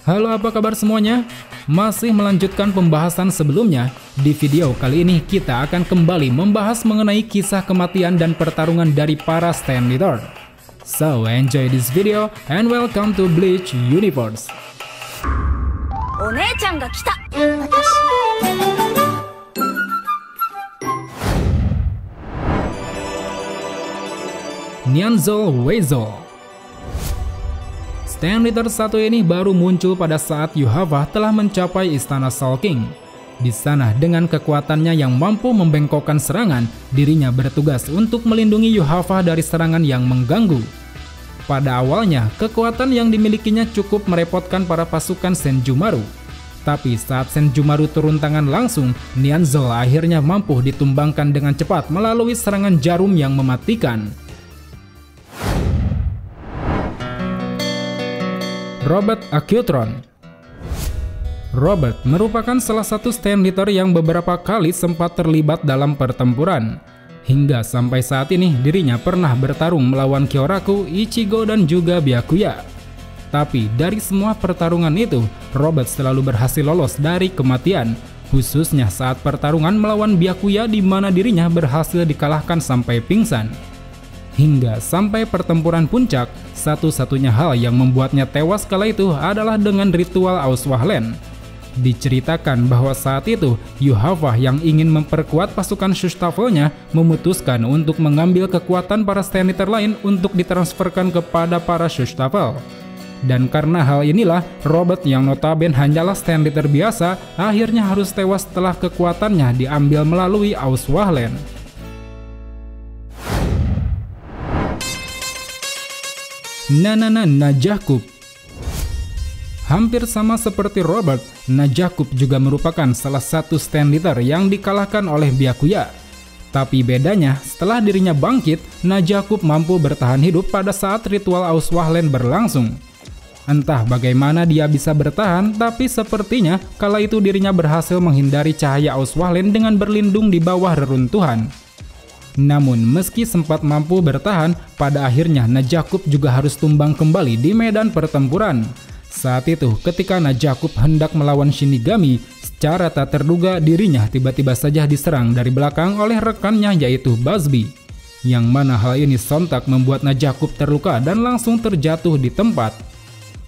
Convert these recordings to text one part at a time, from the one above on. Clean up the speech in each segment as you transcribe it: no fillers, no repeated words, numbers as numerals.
Halo, apa kabar semuanya? Masih melanjutkan pembahasan sebelumnya. Di video kali ini kita akan kembali membahas mengenai kisah kematian dan pertarungan dari para stand leader. So enjoy this video and welcome to Bleach Universe. Nyanzol Weizou. Stand leader satu ini baru muncul pada saat Yuhava telah mencapai istana Soul King. Di sana dengan kekuatannya yang mampu membengkokkan serangan, dirinya bertugas untuk melindungi Yuhava dari serangan yang mengganggu. Pada awalnya, kekuatan yang dimilikinya cukup merepotkan para pasukan Senjumaru. Tapi saat Senjumaru turun tangan langsung, Nyanzol akhirnya mampu ditumbangkan dengan cepat melalui serangan jarum yang mematikan. Robert Acutron. Robert merupakan salah satu stand leader yang beberapa kali sempat terlibat dalam pertempuran. Hingga sampai saat ini dirinya pernah bertarung melawan Kyoraku, Ichigo, dan juga Byakuya. Tapi dari semua pertarungan itu, Robert selalu berhasil lolos dari kematian, khususnya saat pertarungan melawan Byakuya di mana dirinya berhasil dikalahkan sampai pingsan. Hingga sampai pertempuran puncak, satu-satunya hal yang membuatnya tewas kala itu adalah dengan ritual Auswahlen. Diceritakan bahwa saat itu, Yuhava yang ingin memperkuat pasukan Shustafelnya memutuskan untuk mengambil kekuatan para stand leader lain untuk ditransferkan kepada para Shustafel. Dan karena hal inilah, Robert yang notabene hanyalah stand leader biasa, akhirnya harus tewas setelah kekuatannya diambil melalui Auswahlen. Nanana Najakub. Hampir sama seperti Robert, Najakub juga merupakan salah satu stand leader yang dikalahkan oleh Byakuya. Tapi bedanya, setelah dirinya bangkit, Najakub mampu bertahan hidup pada saat ritual Auswahlen berlangsung. Entah bagaimana dia bisa bertahan, tapi sepertinya kala itu dirinya berhasil menghindari cahaya Auswahlen dengan berlindung di bawah reruntuhan. Namun meski sempat mampu bertahan, pada akhirnya Najakub juga harus tumbang kembali di medan pertempuran. Saat itu ketika Najakub hendak melawan Shinigami, secara tak terduga dirinya tiba-tiba saja diserang dari belakang oleh rekannya yaitu Busby. Yang mana hal ini sontak membuat Najakub terluka dan langsung terjatuh di tempat.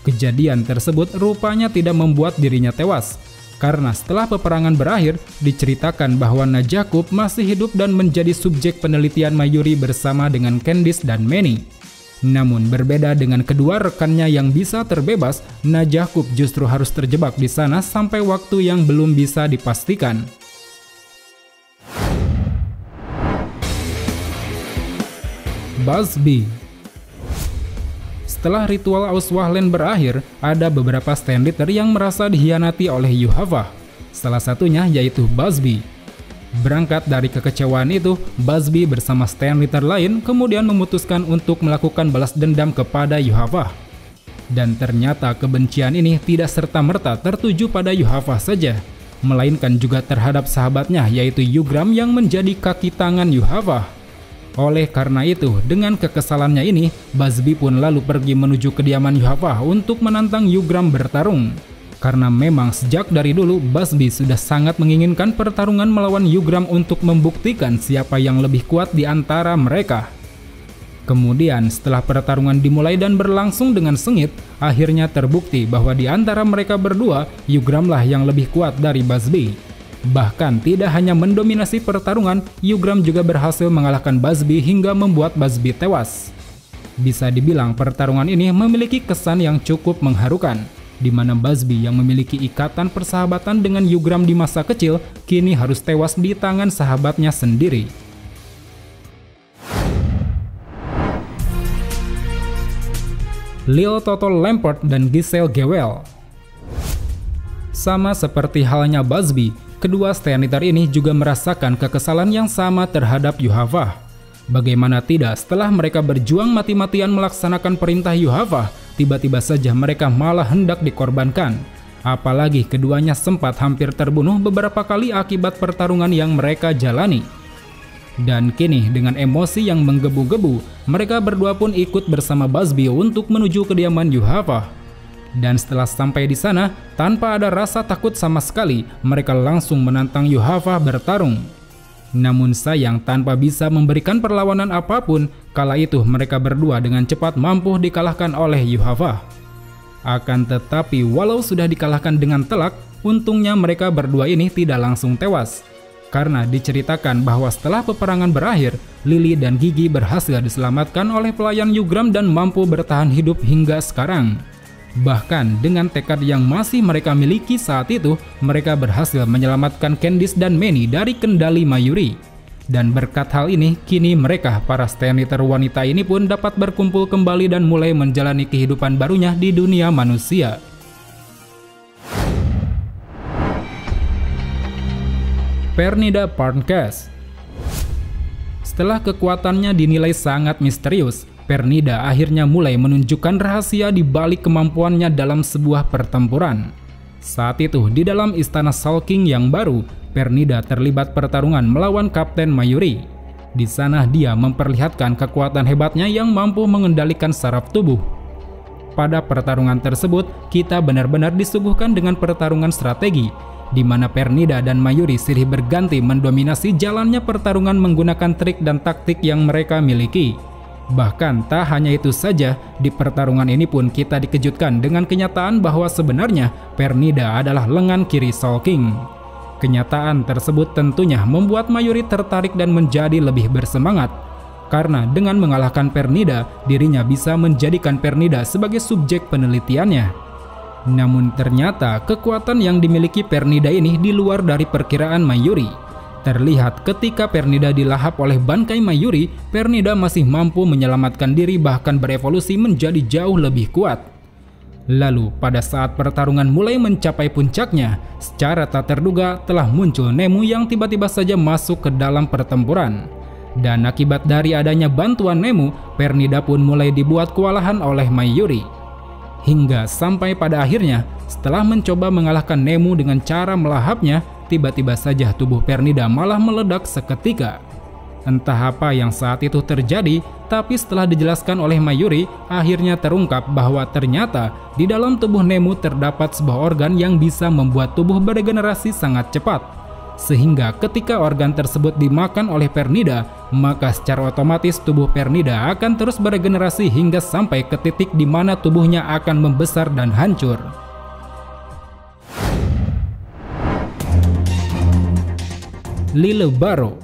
Kejadian tersebut rupanya tidak membuat dirinya tewas. Karena setelah peperangan berakhir, diceritakan bahwa Najakub masih hidup dan menjadi subjek penelitian Mayuri bersama dengan Candice dan Manny. Namun berbeda dengan kedua rekannya yang bisa terbebas, Najakub justru harus terjebak di sana sampai waktu yang belum bisa dipastikan. Busby. Setelah ritual Auswahlen berakhir, ada beberapa stand leader yang merasa dikhianati oleh Yuhava. Salah satunya yaitu Busby. Berangkat dari kekecewaan itu, Busby bersama stand leader lain kemudian memutuskan untuk melakukan balas dendam kepada Yuhava. Dan ternyata kebencian ini tidak serta-merta tertuju pada Yuhava saja, melainkan juga terhadap sahabatnya yaitu Yugram yang menjadi kaki tangan Yuhava. Oleh karena itu, dengan kekesalannya ini, Busby pun lalu pergi menuju kediaman Yuhava untuk menantang Yugram bertarung. Karena memang sejak dari dulu, Busby sudah sangat menginginkan pertarungan melawan Yugram untuk membuktikan siapa yang lebih kuat di antara mereka. Kemudian setelah pertarungan dimulai dan berlangsung dengan sengit, akhirnya terbukti bahwa di antara mereka berdua, Yugramlah yang lebih kuat dari Busby. Bahkan tidak hanya mendominasi pertarungan, Yugram juga berhasil mengalahkan Busby hingga membuat Busby tewas. Bisa dibilang pertarungan ini memiliki kesan yang cukup mengharukan, di mana Busby yang memiliki ikatan persahabatan dengan Yugram di masa kecil, kini harus tewas di tangan sahabatnya sendiri. Lil Totol Lampert dan Giselle Gewell. Sama seperti halnya Busby, kedua stand leader ini juga merasakan kekesalan yang sama terhadap Yuhava. Bagaimana tidak, setelah mereka berjuang mati-matian melaksanakan perintah Yuhava, tiba-tiba saja mereka malah hendak dikorbankan. Apalagi keduanya sempat hampir terbunuh beberapa kali akibat pertarungan yang mereka jalani. Dan kini dengan emosi yang menggebu-gebu, mereka berdua pun ikut bersama Busby untuk menuju kediaman Yuhava. Dan setelah sampai di sana, tanpa ada rasa takut sama sekali, mereka langsung menantang Yuhava bertarung. Namun sayang, tanpa bisa memberikan perlawanan apapun, kala itu mereka berdua dengan cepat mampu dikalahkan oleh Yuhava. Akan tetapi walau sudah dikalahkan dengan telak, untungnya mereka berdua ini tidak langsung tewas. Karena diceritakan bahwa setelah peperangan berakhir, Lily dan Gigi berhasil diselamatkan oleh pelayan Yugram dan mampu bertahan hidup hingga sekarang. Bahkan dengan tekad yang masih mereka miliki saat itu, mereka berhasil menyelamatkan Candice dan Manny dari kendali Mayuri. Dan berkat hal ini, kini mereka, para stand eater wanita ini pun dapat berkumpul kembali dan mulai menjalani kehidupan barunya di dunia manusia. Pernida Parncast. Setelah kekuatannya dinilai sangat misterius, Pernida akhirnya mulai menunjukkan rahasia di balik kemampuannya dalam sebuah pertempuran. Saat itu, di dalam istana Sulking yang baru, Pernida terlibat pertarungan melawan Kapten Mayuri. Di sana dia memperlihatkan kekuatan hebatnya yang mampu mengendalikan saraf tubuh. Pada pertarungan tersebut, kita benar-benar disuguhkan dengan pertarungan strategi, di mana Pernida dan Mayuri silih berganti mendominasi jalannya pertarungan menggunakan trik dan taktik yang mereka miliki. Bahkan tak hanya itu saja, di pertarungan ini pun kita dikejutkan dengan kenyataan bahwa sebenarnya Pernida adalah lengan kiri Sulking. Kenyataan tersebut tentunya membuat Mayuri tertarik dan menjadi lebih bersemangat. Karena dengan mengalahkan Pernida, dirinya bisa menjadikan Pernida sebagai subjek penelitiannya. Namun ternyata kekuatan yang dimiliki Pernida ini di luar dari perkiraan Mayuri. Terlihat ketika Pernida dilahap oleh bangkai Mayuri, Pernida masih mampu menyelamatkan diri bahkan berevolusi menjadi jauh lebih kuat. Lalu pada saat pertarungan mulai mencapai puncaknya, secara tak terduga telah muncul Nemu yang tiba-tiba saja masuk ke dalam pertempuran. Dan akibat dari adanya bantuan Nemu, Pernida pun mulai dibuat kewalahan oleh Mayuri. Hingga sampai pada akhirnya, setelah mencoba mengalahkan Nemu dengan cara melahapnya, tiba-tiba saja tubuh Pernida malah meledak seketika. Entah apa yang saat itu terjadi, tapi setelah dijelaskan oleh Mayuri, akhirnya terungkap bahwa ternyata di dalam tubuh Nemu terdapat sebuah organ yang bisa membuat tubuh beregenerasi sangat cepat. Sehingga ketika organ tersebut dimakan oleh Pernida, maka secara otomatis tubuh Pernida akan terus beregenerasi hingga sampai ke titik di mana tubuhnya akan membesar dan hancur. Lile Baro.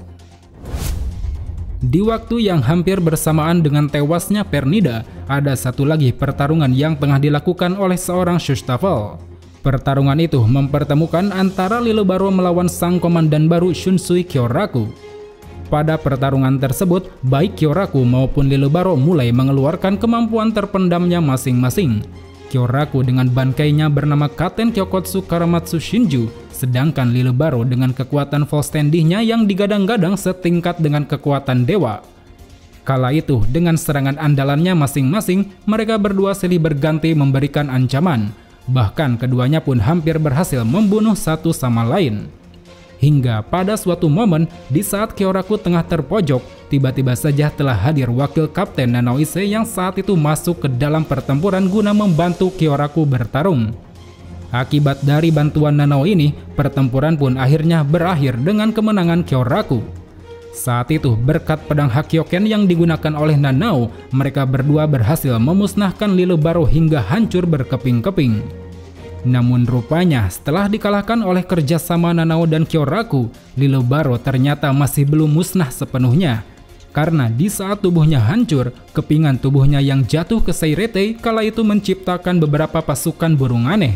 Di waktu yang hampir bersamaan dengan tewasnya Pernida, ada satu lagi pertarungan yang tengah dilakukan oleh seorang Shustavell. Pertarungan itu mempertemukan antara Lile Baro melawan sang komandan baru Shunsui Kyoraku. Pada pertarungan tersebut, baik Kyoraku maupun Lile Baro mulai mengeluarkan kemampuan terpendamnya masing-masing. Kyoraku dengan bangkainya bernama Katen Kyokotsu Karamatsu Shinju, sedangkan Lile Baro dengan kekuatan full standingnya yang digadang-gadang setingkat dengan kekuatan dewa. Kala itu, dengan serangan andalannya masing-masing, mereka berdua silih berganti memberikan ancaman. Bahkan keduanya pun hampir berhasil membunuh satu sama lain. Hingga pada suatu momen, di saat Kyoraku tengah terpojok, tiba-tiba saja telah hadir wakil Kapten Nanoise yang saat itu masuk ke dalam pertempuran guna membantu Kyoraku bertarung. Akibat dari bantuan Nanao ini, pertempuran pun akhirnya berakhir dengan kemenangan Kyoraku. Saat itu, berkat pedang Hakyoken yang digunakan oleh Nanao, mereka berdua berhasil memusnahkan Lile Baro hingga hancur berkeping-keping. Namun rupanya, setelah dikalahkan oleh kerjasama Nanao dan Kyoraku, Lile Baro ternyata masih belum musnah sepenuhnya. Karena di saat tubuhnya hancur, kepingan tubuhnya yang jatuh ke Seirete kala itu menciptakan beberapa pasukan burung aneh.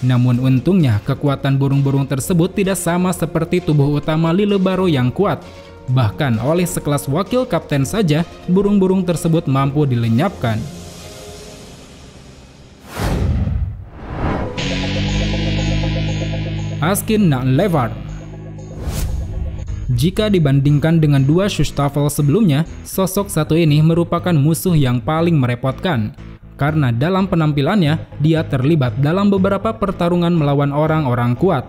Namun untungnya, kekuatan burung-burung tersebut tidak sama seperti tubuh utama Lile Baro yang kuat. Bahkan oleh sekelas wakil kapten saja, burung-burung tersebut mampu dilenyapkan. Askin na Levar. Jika dibandingkan dengan dua Shustavell sebelumnya, sosok satu ini merupakan musuh yang paling merepotkan. Karena dalam penampilannya, dia terlibat dalam beberapa pertarungan melawan orang-orang kuat.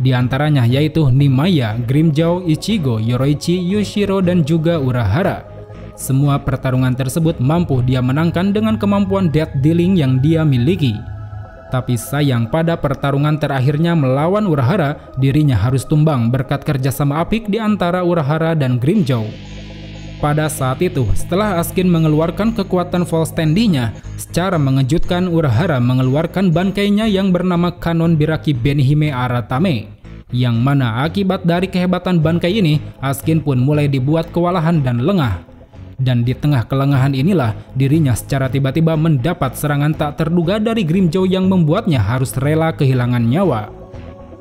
Di antaranya yaitu Nimaya, Grimmjow, Ichigo, Yoroichi, Yushiro, dan juga Urahara. Semua pertarungan tersebut mampu dia menangkan dengan kemampuan death dealing yang dia miliki. Tapi sayang pada pertarungan terakhirnya melawan Urahara, dirinya harus tumbang berkat kerjasama apik di antara Urahara dan Grimmjow. Pada saat itu, setelah Askin mengeluarkan kekuatan full stand-nya, secara mengejutkan Urahara mengeluarkan bangkainya yang bernama Kanon Biraki Benihime Aratame. Yang mana akibat dari kehebatan bangkai ini, Askin pun mulai dibuat kewalahan dan lengah. Dan di tengah kelengahan inilah, dirinya secara tiba-tiba mendapat serangan tak terduga dari Grimmjow yang membuatnya harus rela kehilangan nyawa.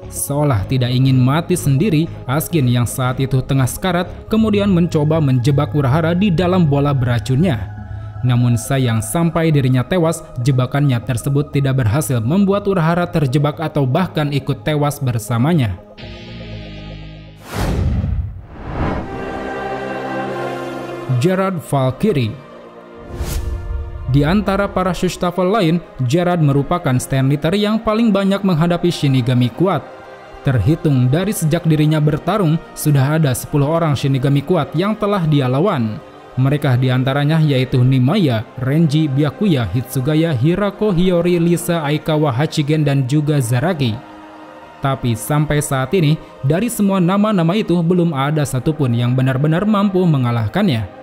Seolah tidak ingin mati sendiri, Askin yang saat itu tengah sekarat kemudian mencoba menjebak Urahara di dalam bola beracunnya. Namun sayang sampai dirinya tewas, jebakannya tersebut tidak berhasil membuat Urahara terjebak atau bahkan ikut tewas bersamanya. Gerard Valkyrie. Di antara para Shustaffel lain, Gerard merupakan stand leader yang paling banyak menghadapi Shinigami kuat. Terhitung dari sejak dirinya bertarung, sudah ada 10 orang Shinigami kuat yang telah dia lawan. Mereka diantaranya yaitu Nimaya, Renji, Byakuya, Hitsugaya, Hirako, Hiyori, Lisa, Aikawa, Hachigen, dan juga Zaraki. Tapi sampai saat ini, dari semua nama-nama itu belum ada satupun yang benar-benar mampu mengalahkannya.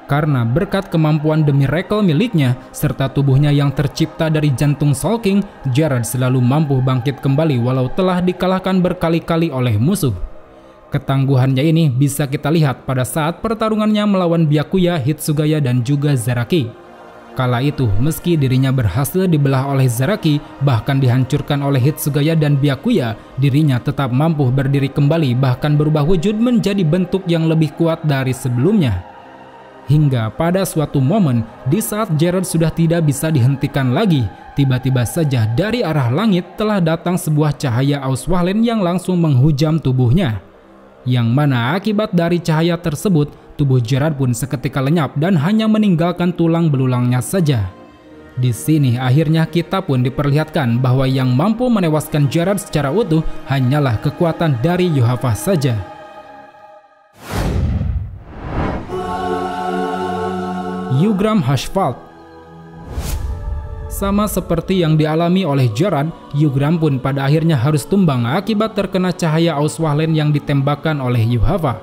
Karena berkat kemampuan The Miracle miliknya, serta tubuhnya yang tercipta dari jantung Soul King, Gerard selalu mampu bangkit kembali walau telah dikalahkan berkali-kali oleh musuh. Ketangguhannya ini bisa kita lihat pada saat pertarungannya melawan Byakuya, Hitsugaya, dan juga Zaraki. Kala itu, meski dirinya berhasil dibelah oleh Zaraki, bahkan dihancurkan oleh Hitsugaya dan Byakuya, dirinya tetap mampu berdiri kembali bahkan berubah wujud menjadi bentuk yang lebih kuat dari sebelumnya. Hingga pada suatu momen, di saat Gerard sudah tidak bisa dihentikan lagi, tiba-tiba saja dari arah langit telah datang sebuah cahaya Auswahlen yang langsung menghujam tubuhnya. Yang mana akibat dari cahaya tersebut, tubuh Gerard pun seketika lenyap dan hanya meninggalkan tulang belulangnya saja. Di sini akhirnya kita pun diperlihatkan bahwa yang mampu menewaskan Gerard secara utuh hanyalah kekuatan dari Yuhafah saja. Yugram Hasphalth. Sama seperti yang dialami oleh Gerard, Yugram pun pada akhirnya harus tumbang akibat terkena cahaya Auswahlen yang ditembakkan oleh Yuhafah.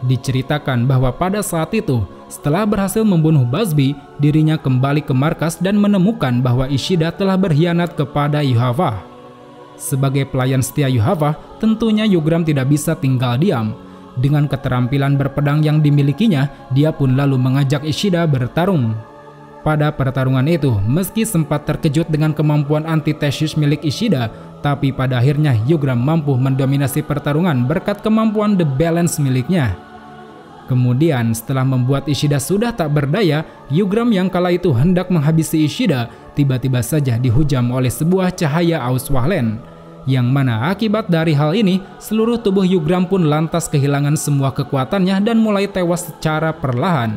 Diceritakan bahwa pada saat itu, setelah berhasil membunuh Busby, dirinya kembali ke markas dan menemukan bahwa Ishida telah berkhianat kepada Yuhafah. Sebagai pelayan setia Yuhafah, tentunya Yugram tidak bisa tinggal diam. Dengan keterampilan berpedang yang dimilikinya, dia pun lalu mengajak Ishida bertarung. Pada pertarungan itu, meski sempat terkejut dengan kemampuan antitesis milik Ishida, tapi pada akhirnya Yugram mampu mendominasi pertarungan berkat kemampuan The Balance miliknya. Kemudian setelah membuat Ishida sudah tak berdaya, Yugram yang kala itu hendak menghabisi Ishida, tiba-tiba saja dihujam oleh sebuah cahaya Auswahlen. Yang mana akibat dari hal ini, seluruh tubuh Yugram pun lantas kehilangan semua kekuatannya dan mulai tewas secara perlahan.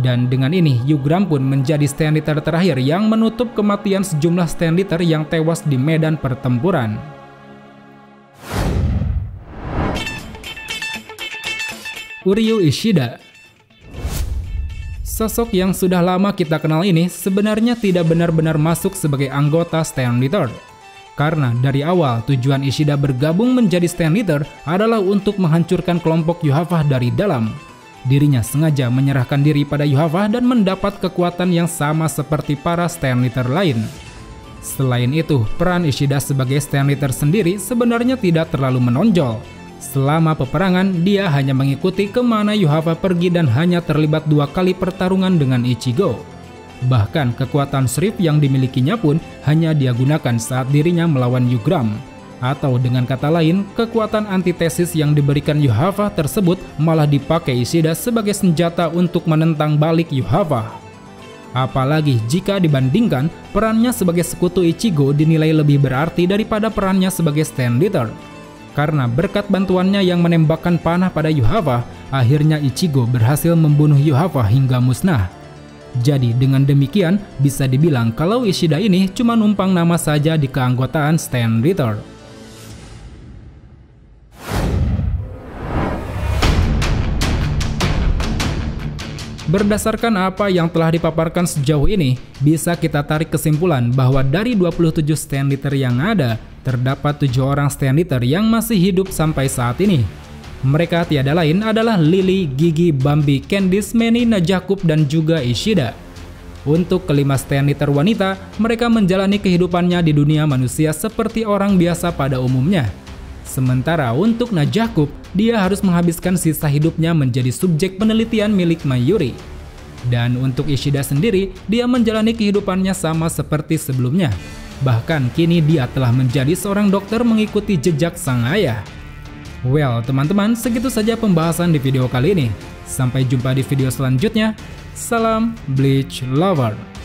Dan dengan ini, Yugram pun menjadi stand leader terakhir yang menutup kematian sejumlah stand leader yang tewas di medan pertempuran. Uryu Ishida. Sosok yang sudah lama kita kenal ini sebenarnya tidak benar-benar masuk sebagai anggota stand leader. Karena dari awal tujuan Ishida bergabung menjadi stand leader adalah untuk menghancurkan kelompok Yuhafah dari dalam. Dirinya sengaja menyerahkan diri pada Yuhafah dan mendapat kekuatan yang sama seperti para stand leader lain. Selain itu, peran Ishida sebagai stand leader sendiri sebenarnya tidak terlalu menonjol. Selama peperangan, dia hanya mengikuti kemana Yuhafah pergi dan hanya terlibat 2 kali pertarungan dengan Ichigo. Bahkan kekuatan Shrift yang dimilikinya pun hanya dia gunakan saat dirinya melawan Yugram. Atau dengan kata lain, kekuatan antitesis yang diberikan Yuhafah tersebut malah dipakai Ishida sebagai senjata untuk menentang balik Yuhafah. Apalagi jika dibandingkan, perannya sebagai sekutu Ichigo dinilai lebih berarti daripada perannya sebagai stand leader. Karena berkat bantuannya yang menembakkan panah pada Yuhafah, akhirnya Ichigo berhasil membunuh Yuhafah hingga musnah. Jadi dengan demikian, bisa dibilang kalau Ishida ini cuma numpang nama saja di keanggotaan stand leader. Berdasarkan apa yang telah dipaparkan sejauh ini, bisa kita tarik kesimpulan bahwa dari 27 stand leader yang ada, terdapat 7 orang stand leader yang masih hidup sampai saat ini. Mereka tiada lain adalah Lily, Gigi, Bambi, Candice, Manny, Najakub, dan juga Ishida. Untuk kelima stand leader wanita, mereka menjalani kehidupannya di dunia manusia seperti orang biasa pada umumnya. Sementara untuk Najakub, dia harus menghabiskan sisa hidupnya menjadi subjek penelitian milik Mayuri. Dan untuk Ishida sendiri, dia menjalani kehidupannya sama seperti sebelumnya. Bahkan kini dia telah menjadi seorang dokter mengikuti jejak sang ayah. Well, teman-teman, segitu saja pembahasan di video kali ini. Sampai jumpa di video selanjutnya. Salam Bleach Lover.